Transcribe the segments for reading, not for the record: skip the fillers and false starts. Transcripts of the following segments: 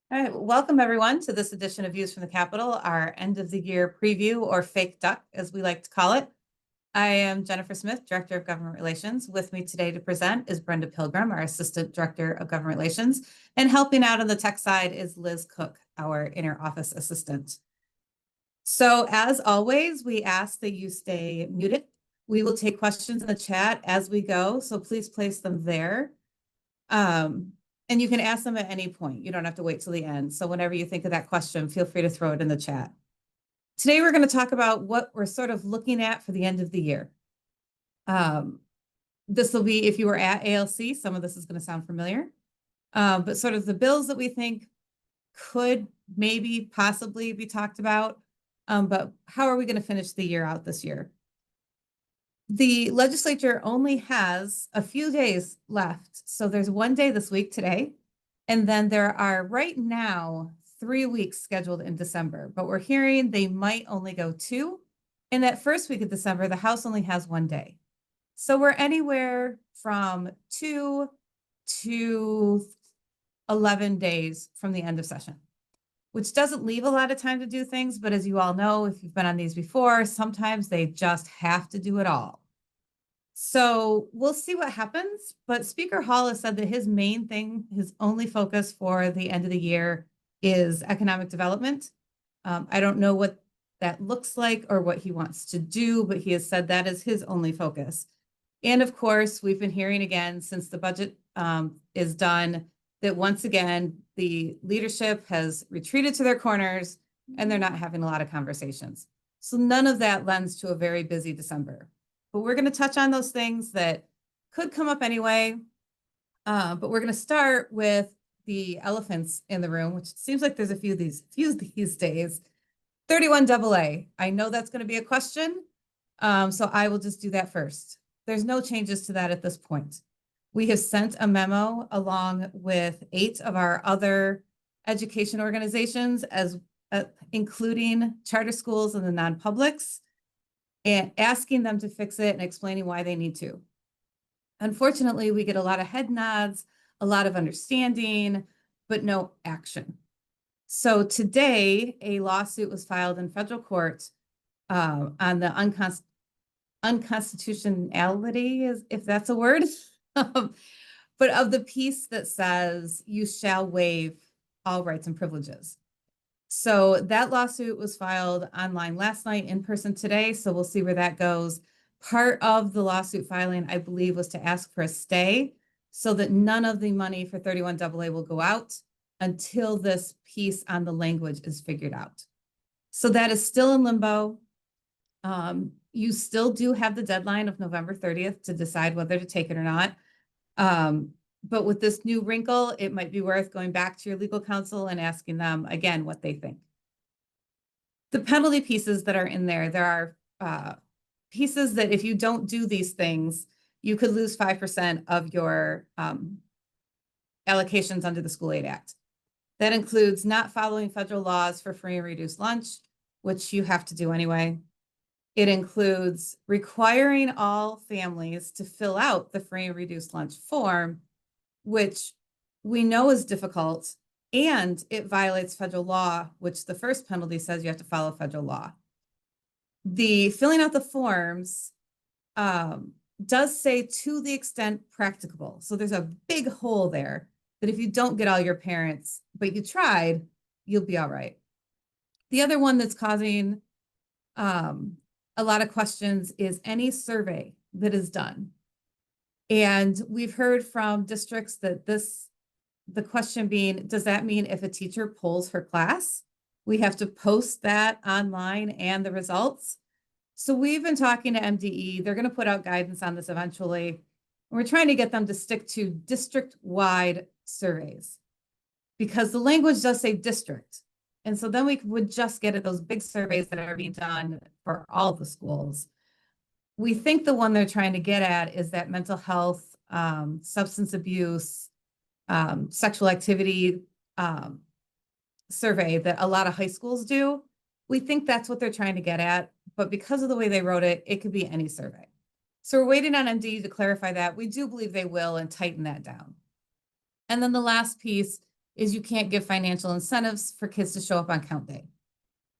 All right, welcome everyone to this edition of Views from the Capitol, our end of the year preview, or fake duck, as we like to call it. I am Jennifer Smith, Director of Government Relations. With me today to present is Brenda Pilgrim, our Assistant Director of Government Relations. And helping out on the tech side is Liz Cook, our Inner Office Assistant. So as always, we ask that you stay muted. We will take questions in the chat as we go, so please place them there. And you can ask them at any point. You don't have to wait till the end. So whenever you think of that question, feel free to throw it in the chat. Today, we're going to talk about what we're sort of looking at for the end of the year. This will be, if you were at ALC, some of this is going to sound familiar, but sort of the bills that we think could maybe possibly be talked about, but how are we going to finish the year out this year? The legislature only has a few days left. So there's one day this week today, and then there are right now 3 weeks scheduled in December, but we're hearing they might only go 2. In that first week of December, the House only has 1 day. So we're anywhere from 2 to 11 days from the end of session, which doesn't leave a lot of time to do things. But as you all know, if you've been on these before, sometimes they just have to do it all. So we'll see what happens. But Speaker Hall has said that his main thing, his only focus for the end of the year is economic development. I don't know what that looks like or what he wants to do, but he has said that is his only focus. And of course, we've been hearing again since the budget is done that once again, the leadership has retreated to their corners and they're not having a lot of conversations. So none of that lends to a very busy December. But we're going to touch on those things that could come up anyway. But we're going to start with the elephants in the room, which seems like there's a few these days. 31AA. I know that's going to be a question. So I will just do that first. There's no changes to that at this point. We have sent a memo along with 8 of our other education organizations, as including charter schools and the non-publics, and asking them to fix it and explaining why they need to. Unfortunately, we get a lot of head nods, a lot of understanding, but no action. So today, a lawsuit was filed in federal court on the unconstitutionality, if that's a word, but of the piece that says you shall waive all rights and privileges. So that lawsuit was filed online last night, in person today. So we'll see where that goes. Part of the lawsuit filing, I believe, was to ask for a stay so that none of the money for 31AA will go out until this piece on the language is figured out. So that is still in limbo. You still do have the deadline of November 30th to decide whether to take it or not. But with this new wrinkle, it might be worth going back to your legal counsel and asking them again what they think. The penalty pieces that are in there, there are pieces that if you don't do these things, you could lose 5% of your allocations under the School Aid Act. That includes not following federal laws for free and reduced lunch, which you have to do anyway. It includes requiring all families to fill out the free and reduced lunch form, which we know is difficult, and it violates federal law, which the first penalty says you have to follow federal law. The filling out the forms does say to the extent practicable. So there's a big hole there that if you don't get all your parents, but you tried, you'll be all right. The other one that's causing a lot of questions is any survey that is done. And we've heard from districts that the question being, does that mean if a teacher polls her class, we have to post that online and the results? So we've been talking to MDE. They're going to put out guidance on this eventually. We're trying to get them to stick to district-wide surveys because the language does say district. And so then we would just get at those big surveys that are being done for all the schools. We think the one they're trying to get at is that mental health, substance abuse, sexual activity survey that a lot of high schools do. We think that's what they're trying to get at, but because of the way they wrote it, it could be any survey. So we're waiting on MD to clarify that. We do believe they will and tighten that down. And then the last piece is you can't give financial incentives for kids to show up on count day.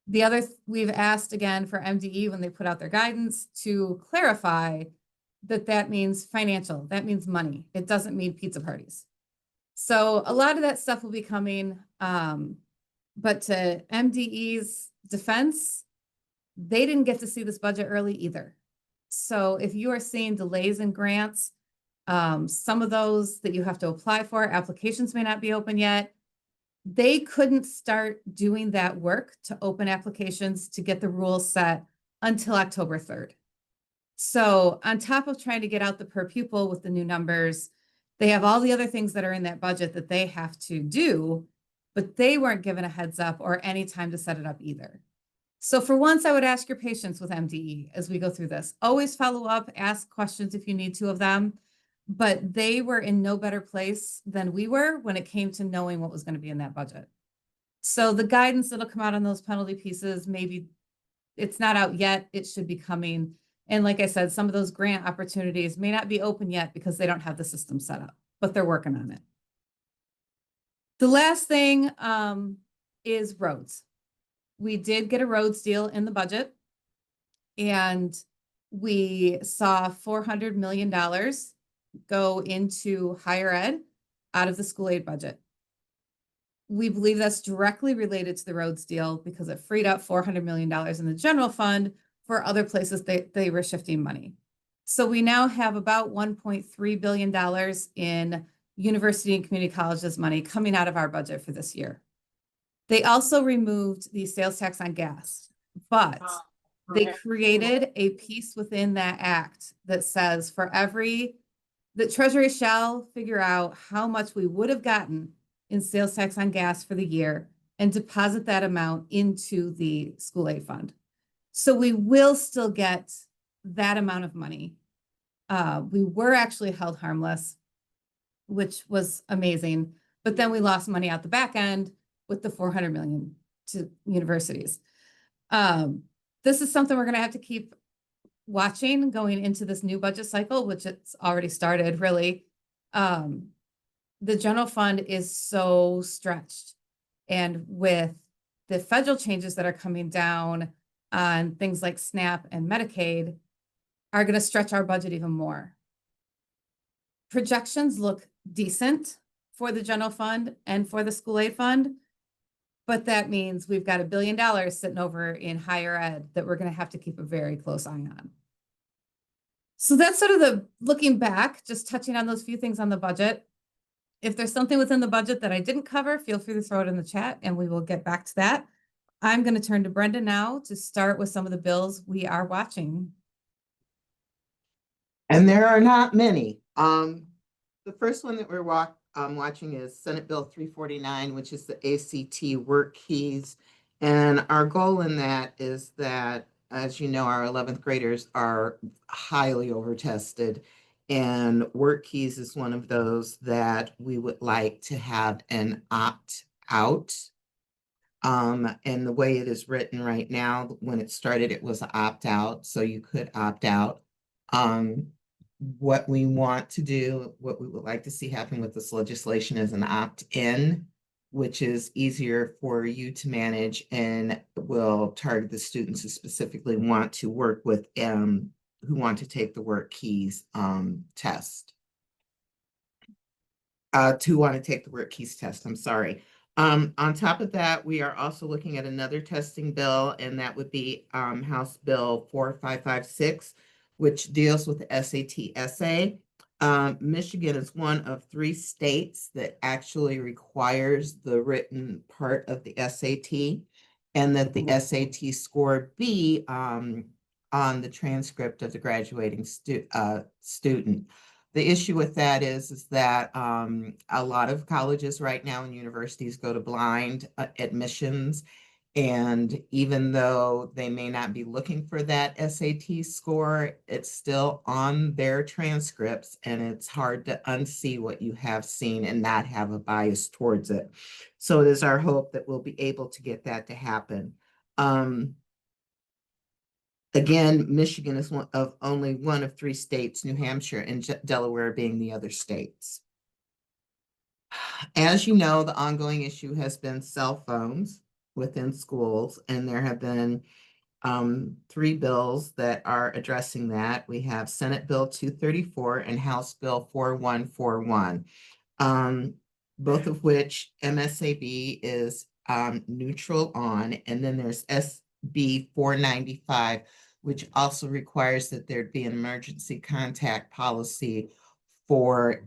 The other, we've asked again for MDE when they put out their guidance to clarify that that means financial, that means money. It doesn't mean pizza parties. So a lot of that stuff will be coming. But to MDE's defense, they didn't get to see this budget early either. So if you are seeing delays in grants, some of those that you have to apply for, applications may not be open yet. They couldn't start doing that work to open applications to get the rules set until October 3rd. So on top of trying to get out the per pupil with the new numbers, they have all the other things that are in that budget that they have to do, but they weren't given a heads up or any time to set it up either. So for once, I would ask your patience with MDE as we go through this. Always follow up, ask questions if you need to of them, but they were in no better place than we were when it came to knowing what was going to be in that budget. So the guidance that'll come out on those penalty pieces, maybe it's not out yet, it should be coming. And like I said, some of those grant opportunities may not be open yet because they don't have the system set up, but they're working on it. The last thing is roads. We did get a roads deal in the budget, and we saw $400 million go into higher ed out of the school aid budget. We believe that's directly related to the roads deal because it freed up $400 million in the general fund for other places they were shifting money. So we now have about $1.3 billion in university and community colleges money coming out of our budget for this year. They also removed the sales tax on gas, but they created a piece within that act that says the Treasury shall figure out how much we would have gotten in sales tax on gas for the year and deposit that amount into the school aid fund. So we will still get that amount of money. We were actually held harmless, which was amazing, but then we lost money out the back end with the $400 million to universities. This is something we're going to have to keep watching going into this new budget cycle, which it's already started, really. The general fund is so stretched. And with the federal changes that are coming down on things like SNAP and Medicaid are going to stretch our budget even more. Projections look decent for the general fund and for the school aid fund, but that means we've got $1 billion sitting over in higher ed that we're going to have to keep a very close eye on. So that's sort of the looking back, just touching on those few things on the budget. If there's something within the budget that I didn't cover, feel free to throw it in the chat and we will get back to that. I'm going to turn to Brenda now to start with some of the bills we are watching. And there are not many. The first one that we're watching is Senate Bill 349, which is the ACT work keys. And our goal in that is that, as you know, our 11th graders are highly over-tested, and work keys is one of those that we would like to have an opt-out. And the way it is written right now, when it started, it was opt-out, so you could opt out. What we want to do, what we would like to see happen with this legislation is an opt-in, which is easier for you to manage and will target the students who specifically want to work with, who want to take the work keys test. To want to take the work keys test, I'm sorry. On top of that, we are also looking at another testing bill, and that would be House Bill 4556, which deals with the SAT essay. Michigan is one of 3 states that actually requires the written part of the SAT, and that the SAT score be on the transcript of the graduating student. The issue with that is that a lot of colleges right now and universities go to blind admissions. And even though they may not be looking for that SAT score, it's still on their transcripts, and it's hard to unsee what you have seen and not have a bias towards it. So it is our hope that we'll be able to get that to happen. Again, Michigan is only one of 3 states, New Hampshire and Delaware being the other states. As you know, the ongoing issue has been cell phones within schools, and there have been 3 bills that are addressing that. We have Senate Bill 234 and House Bill 4141. Both of which MSAB is neutral on, and then there's SB 495, which also requires that there be an emergency contact policy for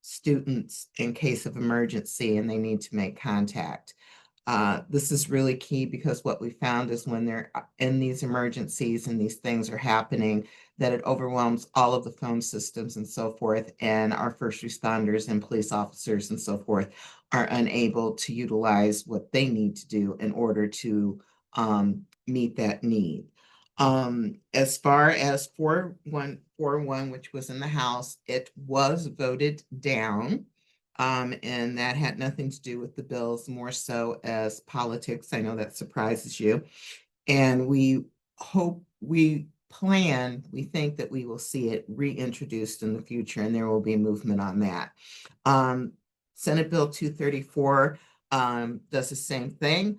students in case of emergency and they need to make contact. This is really key because what we found is when they're in these emergencies and these things are happening, that it overwhelms all of the phone systems and so forth, and our first responders and police officers and so forth are unable to utilize what they need to do in order to meet that need. As far as 4141, which was in the House, it was voted down. And that had nothing to do with the bills, more so as politics. I know that surprises you. And we think that we will see it reintroduced in the future, and there will be movement on that. Senate Bill 234 does the same thing,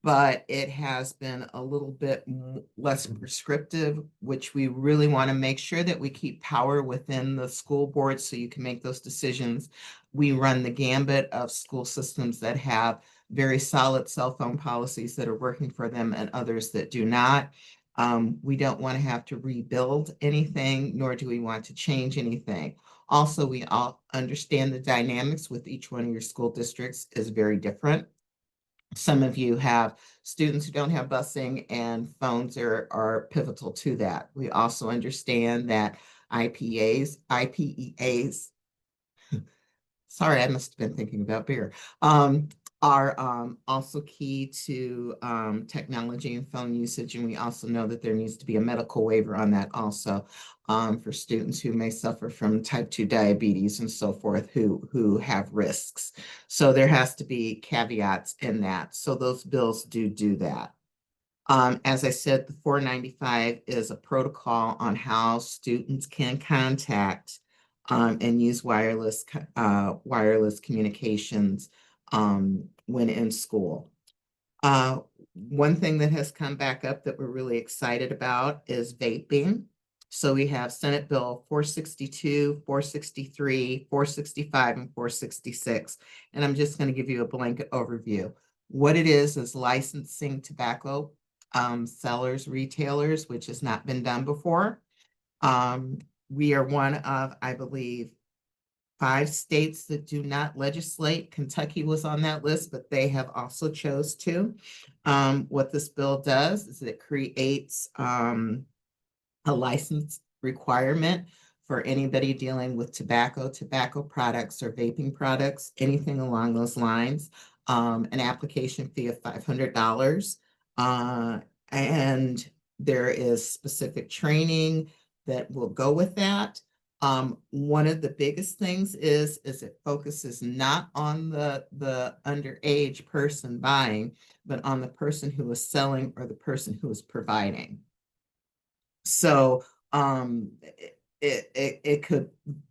but it has been a little bit less prescriptive, which we really want to make sure that we keep power within the school board so you can make those decisions. We run the gambit of school systems that have very solid cell phone policies that are working for them and others that do not. We don't want to have to rebuild anything, nor do we want to change anything. Also, we all understand the dynamics with each one of your school districts is very different. Some of you have students who don't have busing, and phones are pivotal to that. We also understand that IPEAs, sorry, I must have been thinking about beer, are also key to technology and phone usage. And we also know that there needs to be a medical waiver on that also for students who may suffer from type 2 diabetes and so forth who have risks. So there has to be caveats in that. So those bills do that. As I said, the 495 is a protocol on how students can contact and use wireless communications when in school. One thing that has come back up that we're really excited about is vaping. So we have Senate Bill 462, 463, 465, and 466. And I'm just going to give you a blanket overview. What it is licensing tobacco sellers, retailers, which has not been done before. We are one of, I believe, 5 states that do not legislate. Kentucky was on that list, but they have also chose to. What this bill does is it creates a license requirement for anybody dealing with tobacco products, or vaping products, anything along those lines. An application fee of $500. And there is specific training that will go with that. One of the biggest things is it focuses not on the underage person buying, but on the person who is selling or the person who is providing. So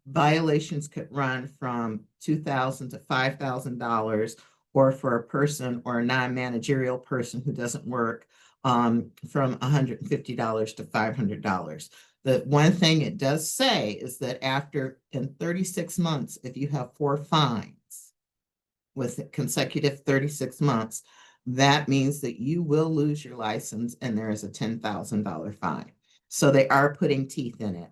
violations could run from $2,000 to $5,000, or for a person or a non-managerial person who doesn't work, from $150 to $500. The one thing it does say is that in 36 months, if you have 4 fines with consecutive 36 months, that means that you will lose your license and there is a $10,000 fine. So they are putting teeth in it.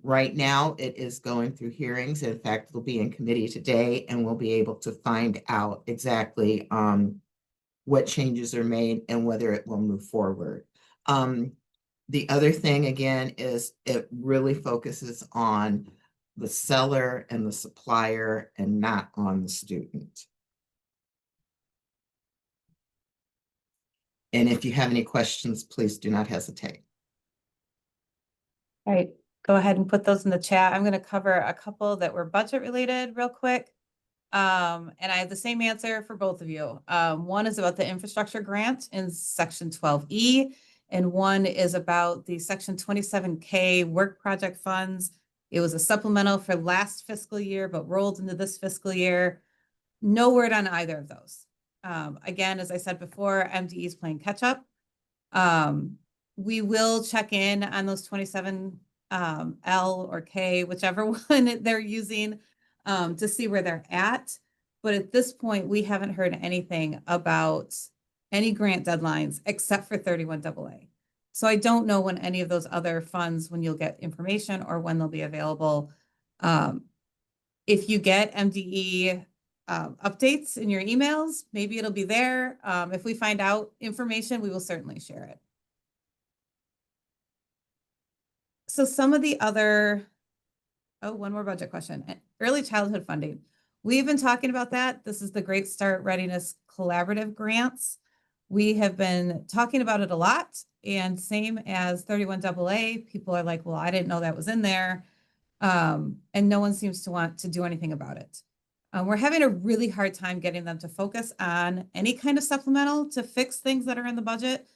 Right now, it is going through hearings. In fact, it'll be in committee today, and we'll be able to find out exactly what changes are made and whether it will move forward. The other thing, again, is it really focuses on the seller and the supplier and not on the student. And if you have any questions, please do not hesitate. All right, go ahead and put those in the chat. I'm going to cover a couple that were budget related real quick. And I have the same answer for both of you. One is about the infrastructure grant in section 12E, and one is about the section 27K work project funds It was a supplemental for last fiscal year, but rolled into this fiscal year. No word on either of those. Again, as I said before, MDE is playing catch up. We will check in on those 27 L or K, whichever one they're using, to see where they're at. But at this point, we haven't heard anything about any grant deadlines except for 31 AA. So I don't know when any of those other funds, when you'll get information or when they'll be available. If you get MDE updates in your emails, maybe it'll be there. If we find out information, we will certainly share it. So some of the other, one more budget question. Early childhood funding. We've been talking about that. This is the Great Start Readiness Collaborative grants. We have been talking about it a lot, and same as 31 AA, people are like, well, I didn't know that was in there. And no one seems to want to do anything about it. We're having a really hard time getting them to focus on any kind of supplemental to fix things that are in the budget.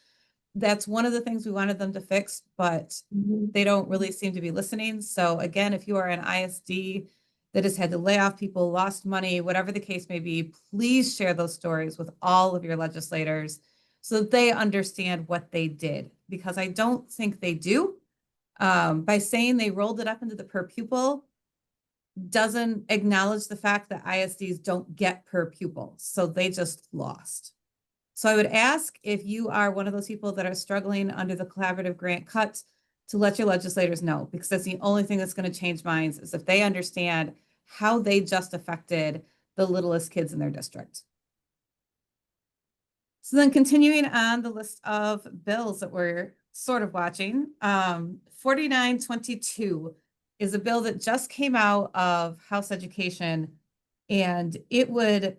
That's one of the things we wanted them to fix, but they don't really seem to be listening. So again, if you are an ISD that has had to lay off people, lost money, whatever the case may be, please share those stories with all of your legislators so that they understand what they did, because I don't think they do. By saying they rolled it up into the per pupil doesn't acknowledge the fact that ISDs don't get per pupil. So they just lost. So I would ask if you are one of those people that are struggling under the collaborative grant cut to let your legislators know, because that's the only thing that's going to change minds is if they understand how they just affected the littlest kids in their district. So then continuing on the list of bills that we're sort of watching, 4922 is a bill that just came out of House Education, and it would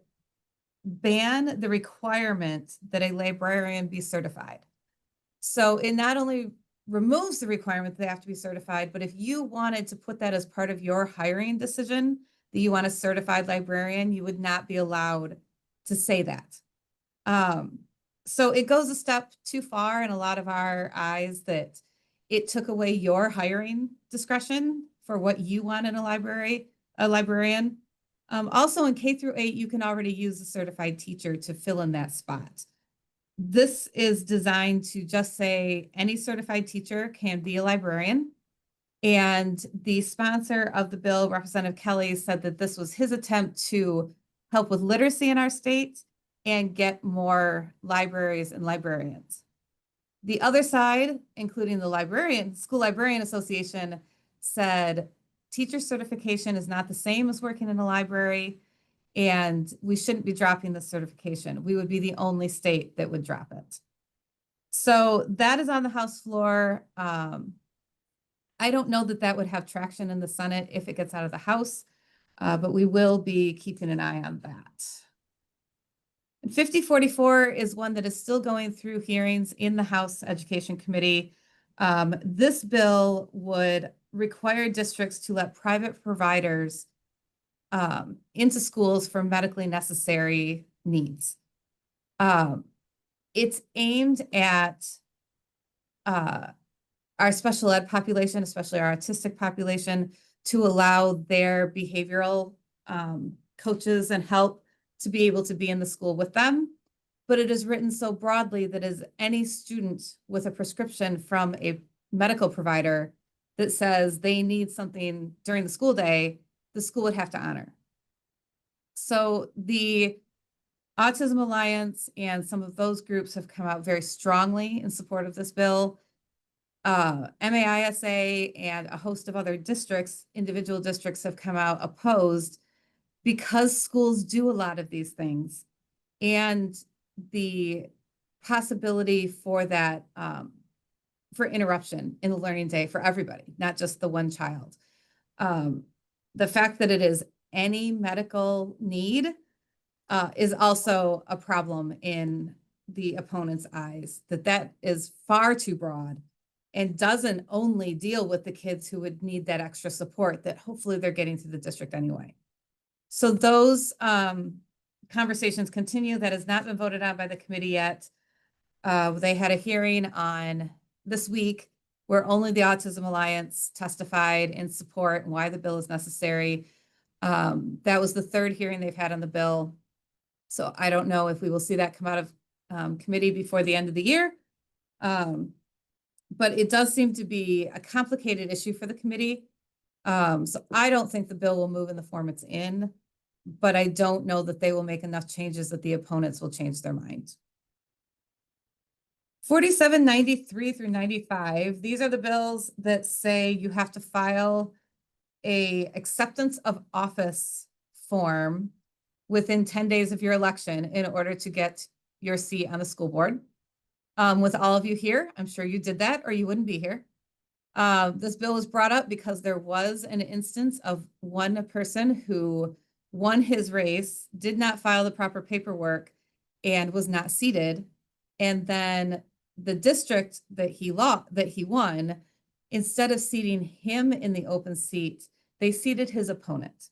ban the requirement that a librarian be certified. So it not only removes the requirement that they have to be certified, but if you wanted to put that as part of your hiring decision, that you want a certified librarian, you would not be allowed to say that. So it goes a step too far in a lot of our eyes that it took away your hiring discretion for what you want in a librarian. Also in K through 8, you can already use a certified teacher to fill in that spot. This is designed to just say any certified teacher can be a librarian. And the sponsor of the bill, Representative Kelly, said that this was his attempt to help with literacy in our state and get more libraries and librarians. The other side, including the School Librarian Association, said teacher certification is not the same as working in a library, and we shouldn't be dropping the certification. We would be the only state that would drop it. So that is on the House floor. I don't know that that would have traction in the Senate if it gets out of the House, but we will be keeping an eye on that. 5044 is one that is still going through hearings in the House Education Committee. This bill would require districts to let private providers into schools for medically necessary needs. It's aimed at our special ed population, especially our autistic population, to allow their behavioral coaches and help to be able to be in the school with them. But it is written so broadly that as any student with a prescription from a medical provider that says they need something during the school day, the school would have to honor. So the Autism Alliance and some of those groups have come out very strongly in support of this bill. MAISA and a host of other districts, individual districts, have come out opposed because schools do a lot of these things, and the possibility for that, for interruption in the learning day for everybody, not just the one child. The fact that it is any medical need is also a problem in the opponent's eyes, that is far too broad and doesn't only deal with the kids who would need that extra support that hopefully they're getting through the district anyway. So those conversations continue. That has not been voted on by the committee yet. They had a hearing on this week, where only the Autism Alliance testified in support and why the bill is necessary. That was the third hearing they've had on the bill. So I don't know if we will see that come out of committee before the end of the year. But it does seem to be a complicated issue for the committee. So I don't think the bill will move in the form it's in, but I don't know that they will make enough changes that the opponents will change their mind. 4793 through 95, these are the bills that say you have to file a acceptance of office form within 10 days of your election in order to get your seat on the school board. With all of you here, I'm sure you did that or you wouldn't be here. This bill was brought up because there was an instance of one person who won his race, did not file the proper paperwork, and was not seated. And then the district that he won, instead of seating him in the open seat, they seated his opponent.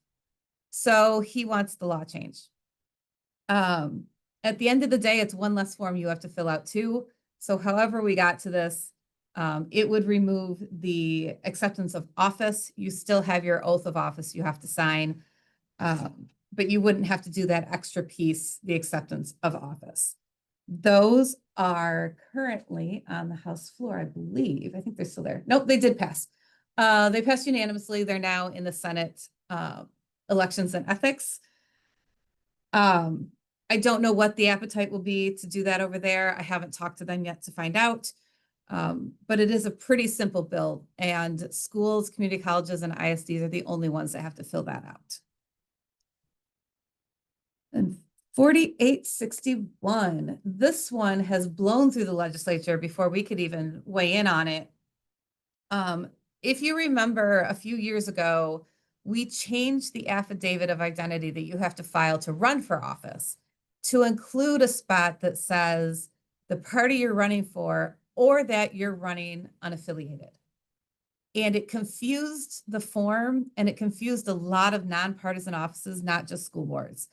So he wants the law changed. At the end of the day, it's one less form you have to fill out too. So however we got to this, it would remove the acceptance of office. You still have your oath of office you have to sign, but you wouldn't have to do that extra piece, the acceptance of office. Those are currently on the House floor, I believe. I think they're still there. Nope, they did pass. They passed unanimously. They're now in the Senate Elections and Ethics. I don't know what the appetite will be to do that over there. I haven't talked to them yet to find out. But it is a pretty simple bill, and schools, community colleges, and ISDs are the only ones that have to fill that out. And 4861, this one has blown through the legislature before we could even weigh in on it. If you remember a few years ago, we changed the affidavit of identity that you have to file to run for office to include a spot that says the party you're running for or that you're running unaffiliated. And it confused the form, and it confused a lot of nonpartisan offices, not just school boards.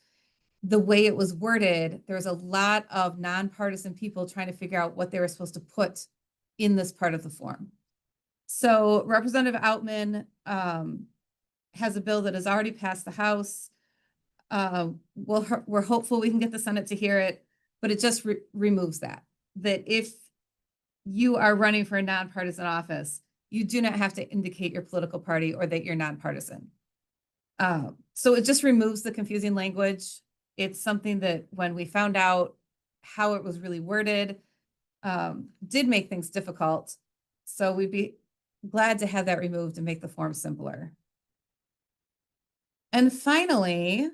The way it was worded, there's a lot of nonpartisan people trying to figure out what they were supposed to put in this part of the form. So Representative Outman has a bill that has already passed the House. We're hopeful we can get the Senate to hear it, but it just removes that if you are running for a nonpartisan office, you do not have to indicate your political party or that you're nonpartisan. So it just removes the confusing language. It's something that when we found out how it was really worded, did make things difficult. So we'd be glad to have that removed and make the form simpler. And finally,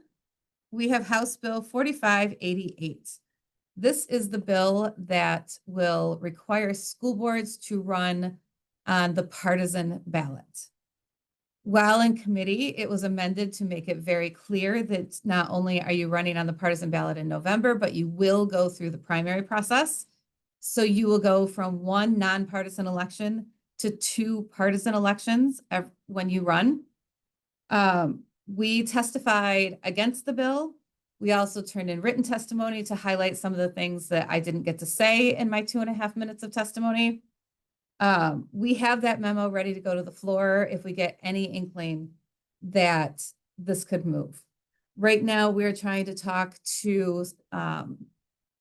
we have House Bill 4588. This is the bill that will require school boards to run on the partisan ballot. While in committee, it was amended to make it very clear that not only are you running on the partisan ballot in November, but you will go through the primary process. So you will go from one nonpartisan election to 2 partisan elections when you run. We testified against the bill. We also turned in written testimony to highlight some of the things that I didn't get to say in my 2.5 minutes of testimony. We have that memo ready to go to the floor if we get any inkling that this could move. Right now, we're trying to talk to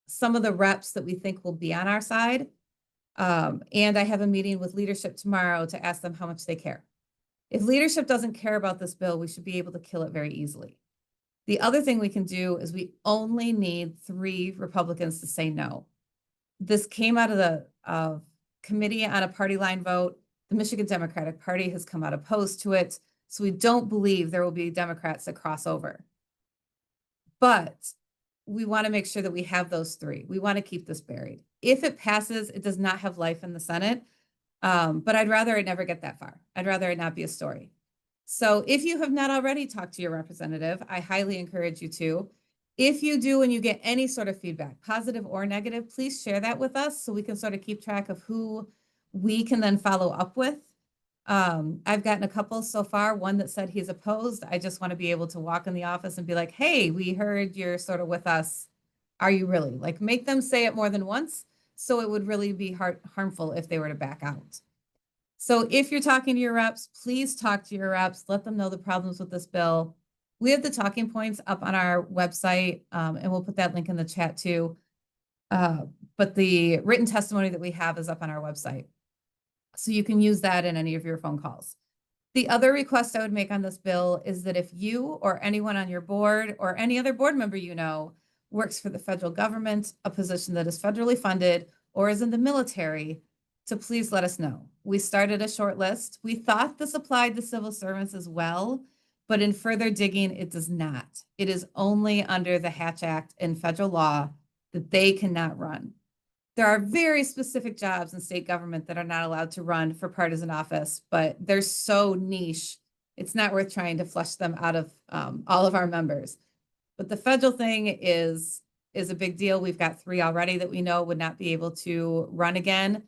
some of the reps that we think will be on our side. And I have a meeting with leadership tomorrow to ask them how much they care. If leadership doesn't care about this bill, we should be able to kill it very easily. The other thing we can do is we only need 3 Republicans to say no. This came out of the committee on a party line vote. The Michigan Democratic Party has come out opposed to it. So we don't believe there will be Democrats that cross over. But we want to make sure that we have those 3. We want to keep this buried. If it passes, it does not have life in the Senate. But I'd rather it never get that far. I'd rather it not be a story. So if you have not already talked to your representative, I highly encourage you to. If you do and you get any sort of feedback, positive or negative, please share that with us so we can sort of keep track of who we can then follow up with. I've gotten a couple so far, one that said he's opposed. I just want to be able to walk in the office and be like, hey, we heard you're sort of with us. Are you really? Like, make them say it more than once. So it would really be harmful if they were to back out. So if you're talking to your reps, please talk to your reps, let them know the problems with this bill. We have the talking points up on our website, and we'll put that link in the chat too. But the written testimony that we have is up on our website. So you can use that in any of your phone calls. The other request I would make on this bill is that if you or anyone on your board or any other board member you know works for the federal government, a position that is federally funded, or is in the military, to please let us know. We started a short list. We thought this applied to civil servants as well, but in further digging, it does not. It is only under the Hatch Act and federal law that they cannot run. There are very specific jobs in state government that are not allowed to run for partisan office, but they're so niche, it's not worth trying to flush them out of all of our members. But the federal thing is a big deal. We've got 3 already that we know would not be able to run again.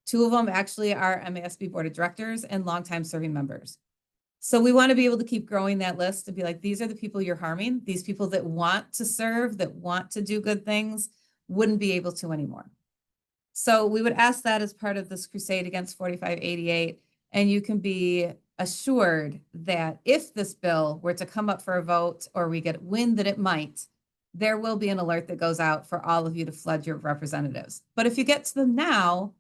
2 of them actually are MASB Board of Directors and longtime serving members. So we want to be able to keep growing that list to be like, these are the people you're harming. These people that want to serve, that want to do good things, wouldn't be able to anymore. So we would ask that as part of this crusade against 4588. And you can be assured that if this bill were to come up for a vote or we get wind that it might, there will be an alert that goes out for all of you to flood your representatives. But if you get to them now,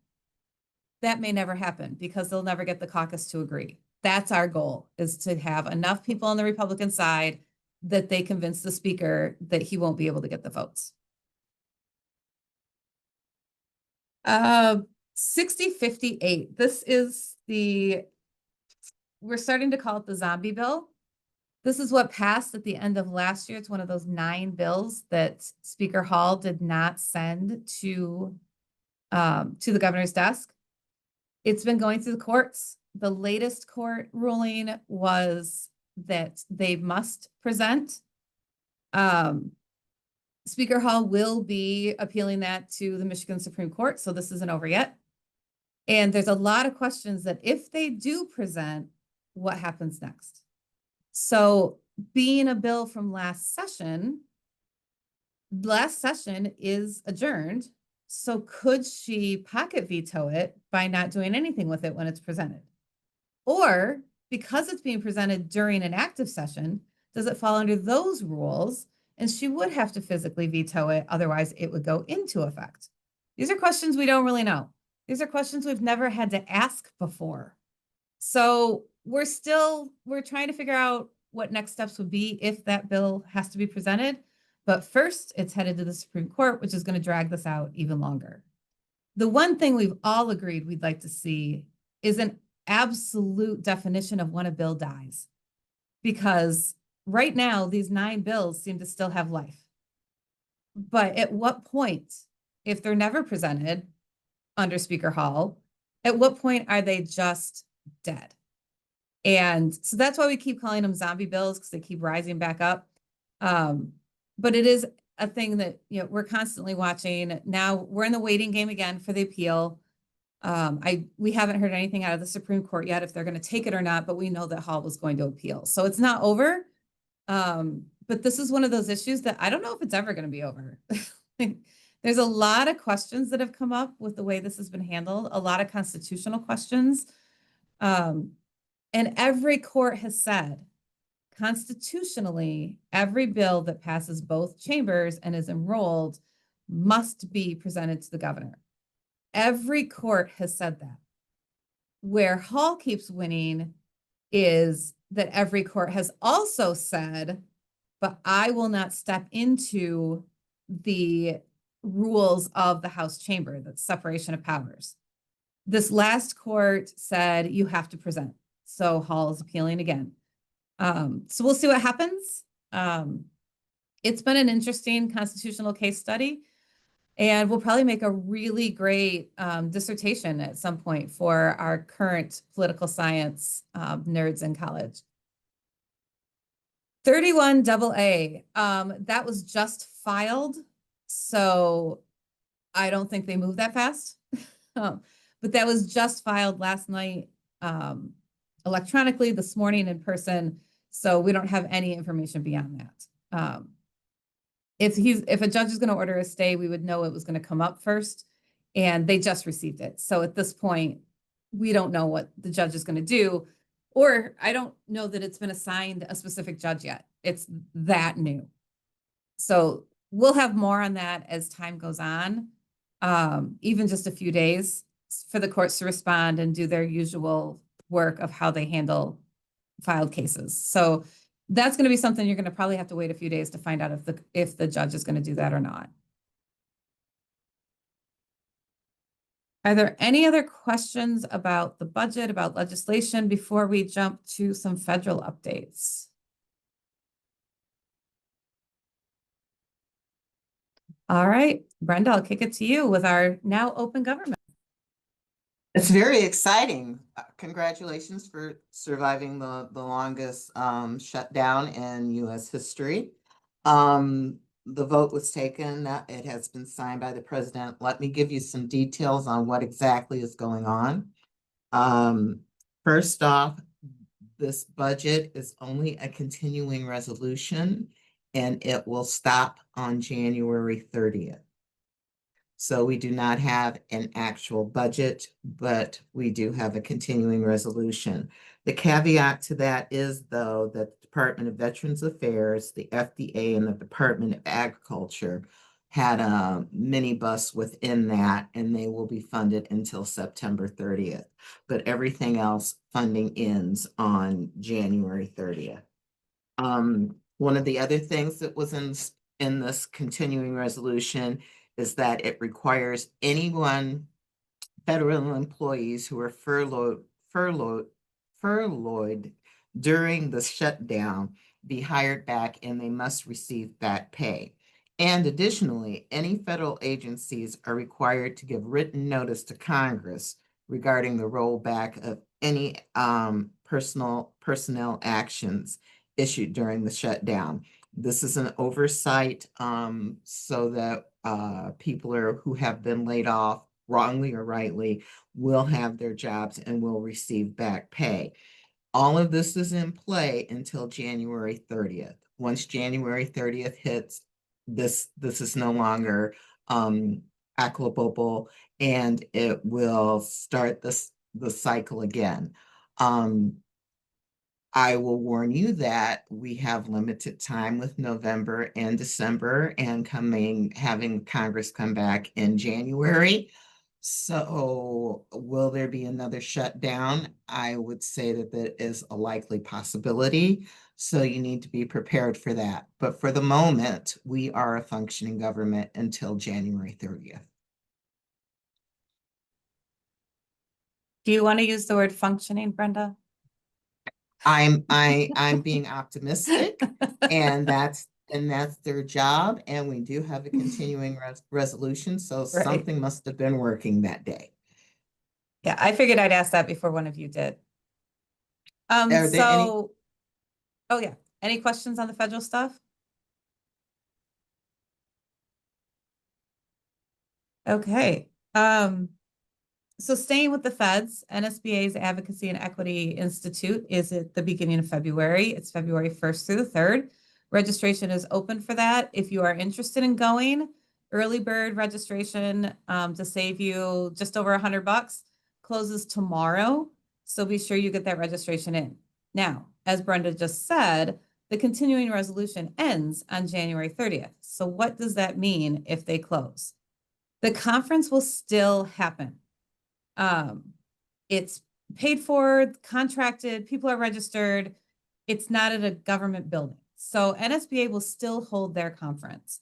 that may never happen because they'll never get the caucus to agree. That's our goal, is to have enough people on the Republican side that they convince the speaker that he won't be able to get the votes. 6058. This is we're starting to call it the zombie bill. This is what passed at the end of last year. It's one of those 9 bills that Speaker Hall did not send to the governor's desk. It's been going through the courts. The latest court ruling was that they must present. Speaker Hall will be appealing that to the Michigan Supreme Court, so this isn't over yet. And there's a lot of questions that if they do present, what happens next? So being a bill from last session is adjourned. So could she pocket veto it by not doing anything with it when it's presented? Or because it's being presented during an active session, does it fall under those rules? And she would have to physically veto it. Otherwise, it would go into effect. These are questions we don't really know. These are questions we've never had to ask before. So we're trying to figure out what next steps would be if that bill has to be presented. But first, it's headed to the Supreme Court, which is going to drag this out even longer. The one thing we've all agreed we'd like to see is an absolute definition of when a bill dies. Because right now, these 9 bills seem to still have life. But at what point, if they're never presented under Speaker Hall, at what point are they just dead? And so that's why we keep calling them zombie bills, because they keep rising back up. But it is a thing that, we're constantly watching. Now we're in the waiting game again for the appeal. We haven't heard anything out of the Supreme Court yet, if they're going to take it or not, but we know that Hall was going to appeal. So it's not over. But this is one of those issues that I don't know if it's ever going to be over. There's a lot of questions that have come up with the way this has been handled, a lot of constitutional questions. And every court has said, constitutionally, every bill that passes both chambers and is enrolled must be presented to the governor. Every court has said that. Where Hall keeps winning is that every court has also said, but I will not step into the rules of the House chamber, that's separation of powers. This last court said you have to present. So Hall is appealing again. So we'll see what happens. It's been an interesting constitutional case study, and we'll probably make a really great dissertation at some point for our current political science nerds in college. 31 AA, that was just filed, so I don't think they moved that fast. But that was just filed last night electronically, this morning in person. So we don't have any information beyond that. If a judge is going to order a stay, we would know it was going to come up first, and they just received it. So at this point, we don't know what the judge is going to do, or I don't know that it's been assigned a specific judge yet. It's that new. So we'll have more on that as time goes on. Even just a few days for the courts to respond and do their usual work of how they handle filed cases. So that's going to be something you're going to probably have to wait a few days to find out if the judge is going to do that or not. Are there any other questions about the budget, about legislation before we jump to some federal updates? All right, Brenda, I'll kick it to you with our now open government. It's very exciting. Congratulations for surviving the longest shutdown in US history. The vote was taken, it has been signed by the president. Let me give you some details on what exactly is going on. First off, this budget is only a continuing resolution and it will stop on January 30th. So we do not have an actual budget, but we do have a continuing resolution. The caveat to that is, though, that the Department of Veterans Affairs, the FDA, and the Department of Agriculture had a minibus within that, and they will be funded until September 30th. But everything else, funding ends on January 30th. One of the other things that was in this continuing resolution is that it requires anyone, federal employees who are furloughed during the shutdown, be hired back and they must receive back pay. And additionally, any federal agencies are required to give written notice to Congress regarding the rollback of any personnel actions issued during the shutdown. This is an oversight so that people who have been laid off wrongly or rightly will have their jobs and will receive back pay. All of this is in play until January 30th. Once January 30th hits, this is no longer applicable, and it will start the cycle again. I will warn you that we have limited time with November and December and having Congress come back in January. So will there be another shutdown? I would say that that is a likely possibility. So you need to be prepared for that. But for the moment, we are a functioning government until January 30th. Do you want to use the word functioning, Brenda? I'm being optimistic, and that's their job. And we do have a continuing resolution, so Right. something must have been working that day. Yeah, I figured I'd ask that before one of you did. Are there any? Oh yeah, any questions on the federal stuff? Okay, so staying with the feds, NSBA's Advocacy and Equity Institute is at the beginning of February. It's February 1st through the 3rd. Registration is open for that. If you are interested in going, early bird registration to save you just over $100 closes tomorrow. So be sure you get that registration in. Now, as Brenda just said, the continuing resolution ends on January 30th. So what does that mean if they close? The conference will still happen. It's paid for, contracted, people are registered. It's not at a government building. So NSBA will still hold their conference.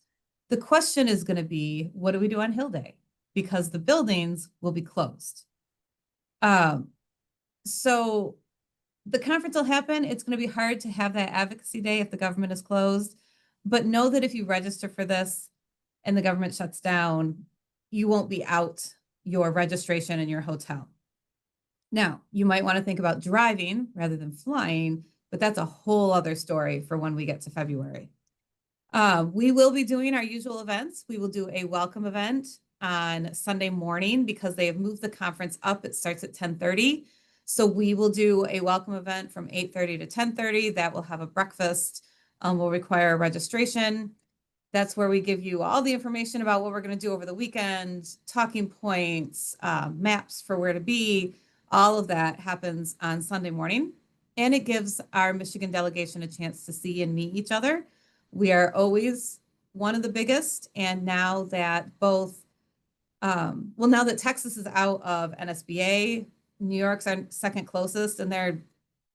The question is going to be, what do we do on Hill Day? Because the buildings will be closed. So the conference will happen. It's going to be hard to have that advocacy day if the government is closed. But know that if you register for this and the government shuts down, you won't be out your registration in your hotel. Now, you might want to think about driving rather than flying, but that's a whole other story for when we get to February. We will be doing our usual events. We will do a welcome event on Sunday morning because they have moved the conference up. It starts at 10:30. So we will do a welcome event from 8:30 to 10:30. That will have a breakfast. Will require registration. That's where we give you all the information about what we're going to do over the weekend, talking points, maps for where to be, All of that happens on Sunday morning, and it gives our Michigan delegation a chance to see and meet each other. We are always one of the biggest, and now that now that Texas is out of NSBA, New York's our second closest, and they're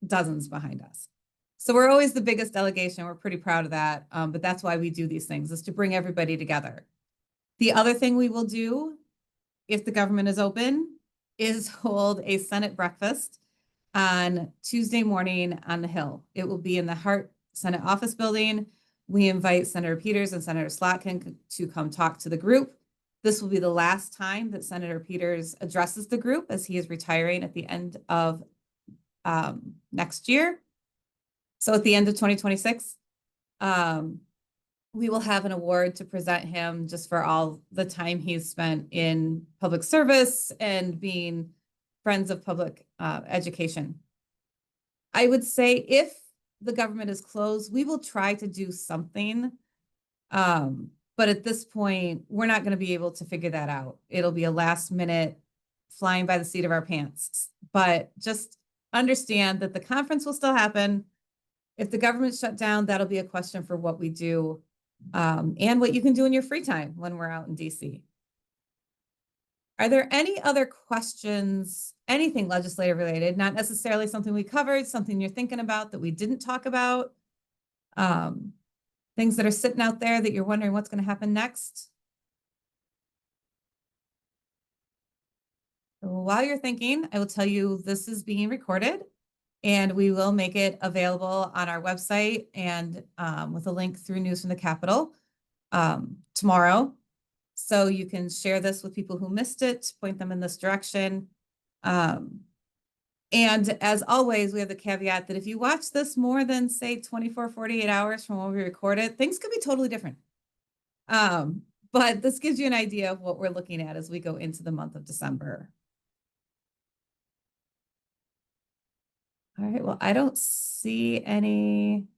dozens behind us. So we're always the biggest delegation. We're pretty proud of that. But that's why we do these things, is to bring everybody together. The other thing we will do, if the government is open, is hold a Senate breakfast on Tuesday morning on the Hill. It will be in the Hart Senate Office Building. We invite Senator Peters and Senator Slotkin to come talk to the group. This will be the last time that Senator Peters addresses the group, as he is retiring at the end of next year. So at the end of 2026, we will have an award to present him just for all the time he's spent in public service and being friends of public education. I would say if the government is closed, we will try to do something. But at this point, we're not going to be able to figure that out. It'll be a last minute flying by the seat of our pants. But just understand that the conference will still happen. If the government shut down, that'll be a question for what we do and what you can do in your free time when we're out in DC. Are there any other questions, anything legislative related, not necessarily something we covered, something you're thinking about that we didn't talk about? Things that are sitting out there that you're wondering what's going to happen next? So while you're thinking, I will tell you this is being recorded, and we will make it available on our website and with a link through News from the Capitol tomorrow. So you can share this with people who missed it, point them in this direction. And as always, we have the caveat that if you watch this more than, say, 24, 48 hours from when we record it, things could be totally different. But this gives you an idea of what we're looking at as we go into the month of December. All right, well, I don't see any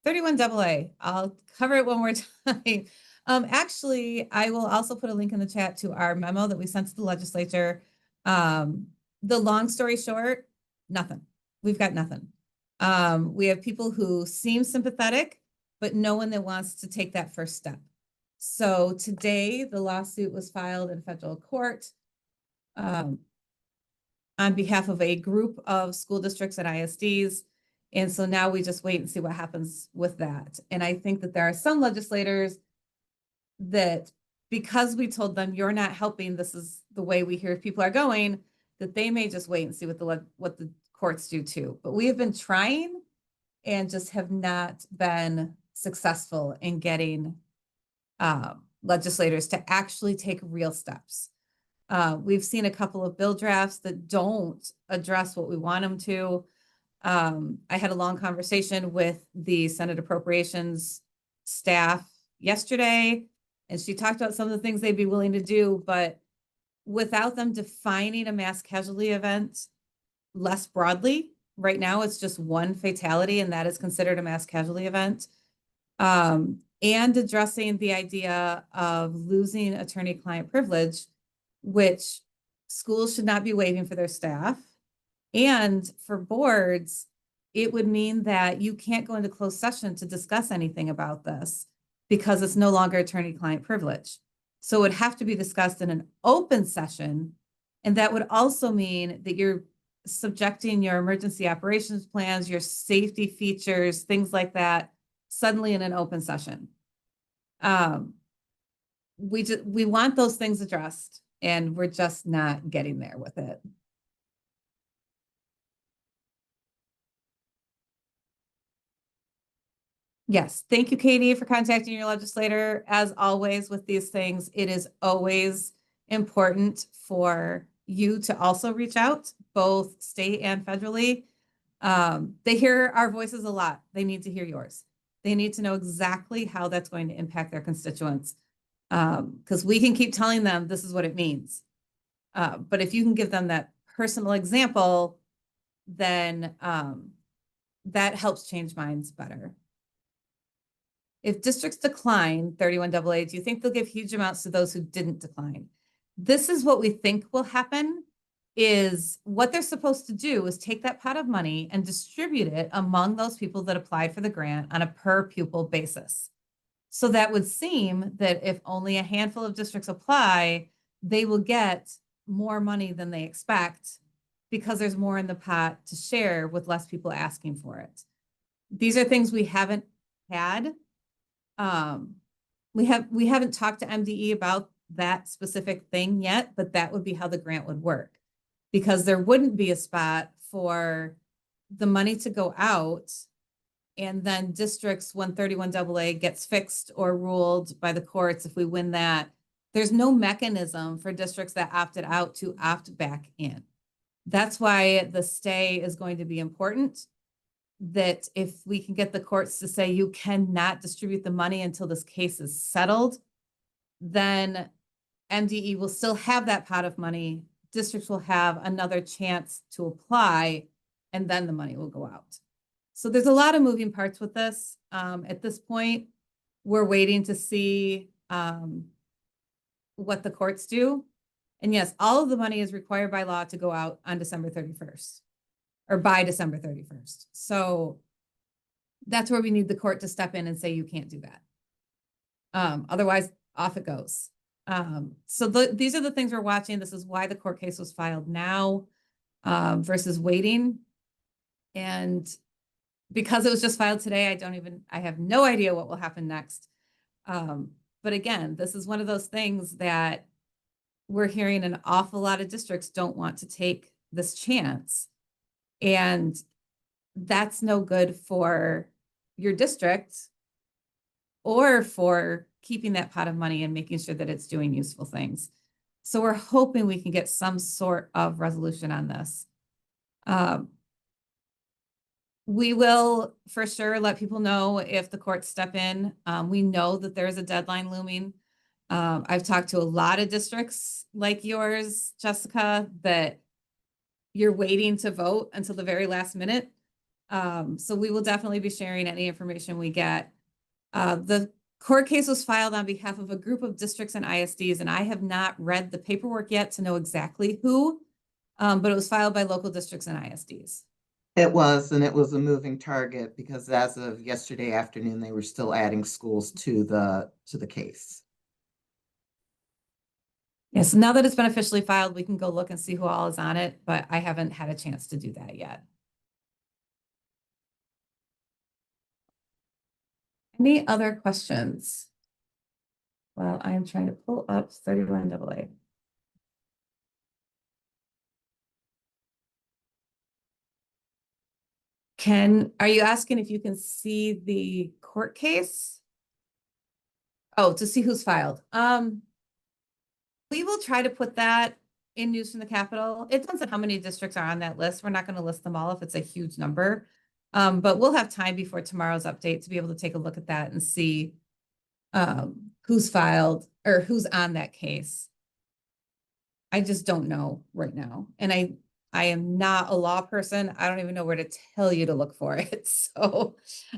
31AA. I'll cover it one more time. Actually, I will also put a link in the chat to our memo that we sent to the legislature. The long story short, nothing. We've got nothing. We have people who seem sympathetic, but no one that wants to take that first step. So today, the lawsuit was filed in federal court on behalf of a group of school districts and ISDs. And so now we just wait and see what happens with that. And I think that there are some legislators that, because we told them you're not helping, this is the way we hear people are going, that they may just wait and see what the courts do too. But we have been trying and just have not been successful in getting legislators to actually take real steps. We've seen a couple of bill drafts that don't address what we want them to. I had a long conversation with the Senate Appropriations staff yesterday, and she talked about some of the things they'd be willing to do, but without them defining a mass casualty event less broadly, right now it's just one fatality, and that is considered a mass casualty event. And addressing the idea of losing attorney-client privilege, which schools should not be waiving for their staff. And for boards, it would mean that you can't go into closed session to discuss anything about this because it's no longer attorney-client privilege. So it would have to be discussed in an open session. And that would also mean that you're subjecting your emergency operations plans, your safety features, things like that, suddenly in an open session. We want those things addressed, and we're just not getting there with it. Yes, thank you, Katie, for contacting your legislator. As always with these things, it is always important for you to also reach out, both state and federally. They hear our voices a lot. They need to hear yours. They need to know exactly how that's going to impact their constituents. Because we can keep telling them this is what it means. But if you can give them that personal example, then that helps change minds better. If districts decline 31AA, do you think they'll give huge amounts to those who didn't decline? This is what we think will happen. is what they're supposed to do is take that pot of money and distribute it among those people that applied for the grant on a per pupil basis. So that would seem that if only a handful of districts apply, they will get more money than they expect because there's more in the pot to share with less people asking for it. These are things we haven't had. We haven't talked to MDE about that specific thing yet, but that would be how the grant would work. Because there wouldn't be a spot for the money to go out and then districts, when 31AA gets fixed or ruled by the courts, if we win that, there's no mechanism for districts that opted out to opt back in. That's why the stay is going to be important. That if we can get the courts to say you cannot distribute the money until this case is settled, then MDE will still have that pot of money. Districts will have another chance to apply, and then the money will go out. So there's a lot of moving parts with this. At this point, we're waiting to see what the courts do. And yes, all of the money is required by law to go out on December 31st or by December 31st. So that's where we need the court to step in and say, you can't do that. Otherwise, off it goes. So these are the things we're watching. This is why the court case was filed now versus waiting. And because it was just filed today, I have no idea what will happen next. But again, this is one of those things that we're hearing an awful lot of districts don't want to take this chance. And that's no good for your district or for keeping that pot of money and making sure that it's doing useful things. So we're hoping we can get some sort of resolution on this. We will for sure let people know if the courts step in. We know that there's a deadline looming. I've talked to a lot of districts like yours, Jessica, that you're waiting to vote until the very last minute. So we will definitely be sharing any information we get. The court case was filed on behalf of a group of districts and ISDs, and I have not read the paperwork yet to know exactly who, but it was filed by local districts and ISDs. It was, and it was a moving target because as of yesterday afternoon, they were still adding schools to the case. Yes, now that it's been officially filed, we can go look and see who all is on it, but I haven't had a chance to do that yet. Any other questions? Well, I'm trying to pull up 31AA. Are you asking if you can see the court case? Oh, to see who's filed. We will try to put that in News from the Capitol. It depends on how many districts are on that list. We're not going to list them all if it's a huge number. But we'll have time before tomorrow's update to be able to take a look at that and see who's filed or who's on that case. I just don't know right now. And I am not a law person. I don't even know where to tell you to look for it. So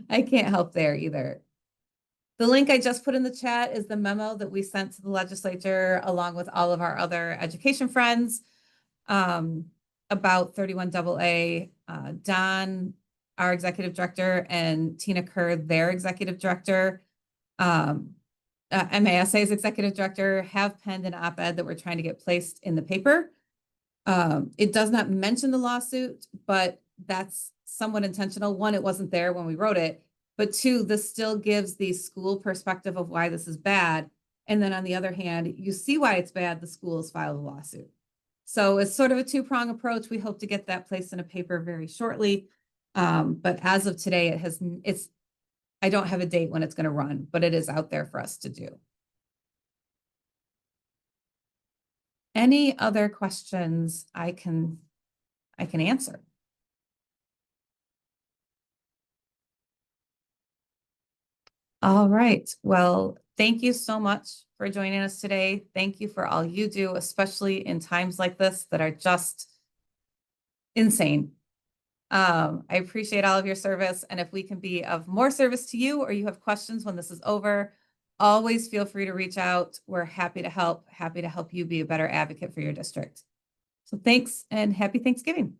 I can't help there either. The link I just put in the chat is the memo that we sent to the legislature along with all of our other education friends about 31AA. Don, our executive director, and Tina Kerr, their executive director, MASA's executive director, have penned an op-ed that we're trying to get placed in the paper. It does not mention the lawsuit, but that's somewhat intentional. One, it wasn't there when we wrote it, but two, this still gives the school perspective of why this is bad. And then on the other hand, you see why it's bad, the school has filed a lawsuit. So it's sort of a two-prong approach. We hope to get that placed in a paper very shortly. But as of today, I don't have a date when it's going to run, but it is out there for us to do. Any other questions I can answer? All right. Well, thank you so much for joining us today. Thank you for all you do, especially in times like this that are just insane. I appreciate all of your service. And if we can be of more service to you or you have questions when this is over, always feel free to reach out. We're happy to help you be a better advocate for your district. So thanks and happy Thanksgiving.